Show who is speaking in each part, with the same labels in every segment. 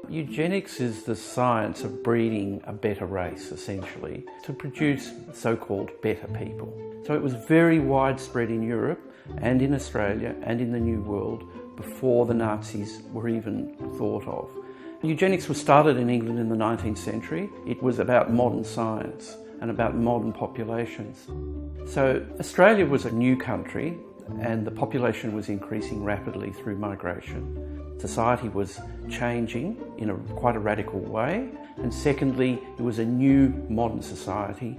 Speaker 1: Eugenics is the science of breeding a better race, essentially, to produce so-called better people. So it was very widespread in Europe and in Australia and in the New World before the Nazis were even thought of. Eugenics was started in England in the 19th century. It was about modern science and about modern populations. So Australia was a new country and the population was increasing rapidly through migration. Society was changing in quite a radical way, and secondly, it was a new modern society.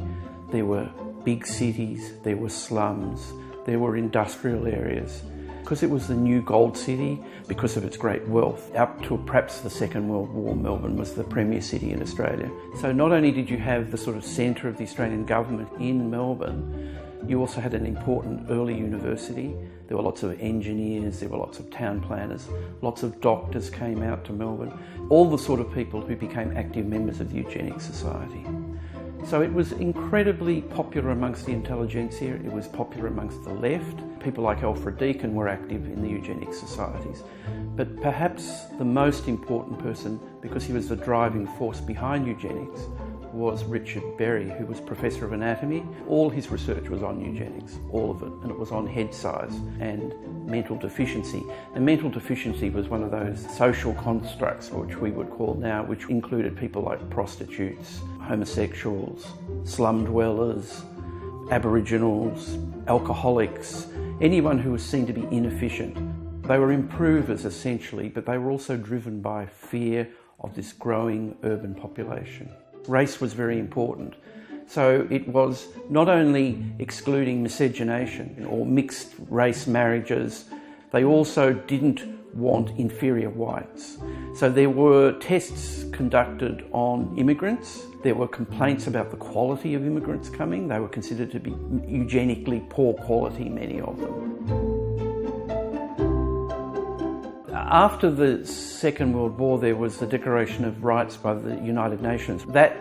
Speaker 1: There were big cities, there were slums, there were industrial areas. Because it was the new gold city, because of its great wealth, up to perhaps the Second World War, Melbourne was the premier city in Australia. So not only did you have the sort of centre of the Australian government in Melbourne, you also had an important early university. There were lots of engineers, there were lots of town planners, lots of doctors came out to Melbourne, all the sort of people who became active members of the Eugenics Society. So it was incredibly popular amongst the intelligentsia, it was popular amongst the left. People like Alfred Deakin were active in the Eugenics Societies. But perhaps the most important person, because he was the driving force behind eugenics, was Richard Berry, who was Professor of Anatomy. All his research was on eugenics, all of it, and it was on head size and mental deficiency. And mental deficiency was one of those social constructs, which we would call now, which included people like prostitutes, homosexuals, slum dwellers, Aboriginals, alcoholics, anyone who was seen to be inefficient. They were improvers essentially, but they were also driven by fear of this growing urban population. Race was very important. So it was not only excluding miscegenation or mixed race marriages, they also didn't want inferior whites. So there were tests conducted on immigrants. There were complaints about the quality of immigrants coming. They were considered to be eugenically poor quality, many of them. After the Second World War, there was the Declaration of Rights by the United Nations. That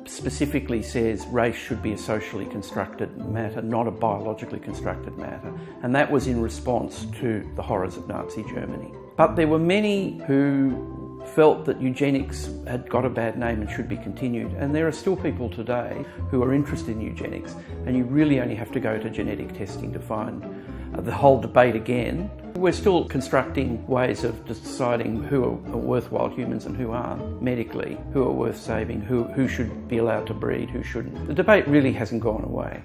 Speaker 1: specifically says race should be a socially constructed matter, not a biologically constructed matter. And that was in response to the horrors of Nazi Germany. But there were many who felt that eugenics had got a bad name and should be continued. And there are still people today who are interested in eugenics, and you really only have to go to genetic testing to find the whole debate again. We're still constructing ways of deciding who are worthwhile humans and who aren't, medically, who are worth saving, who should be allowed to breed, who shouldn't. The debate really hasn't gone away.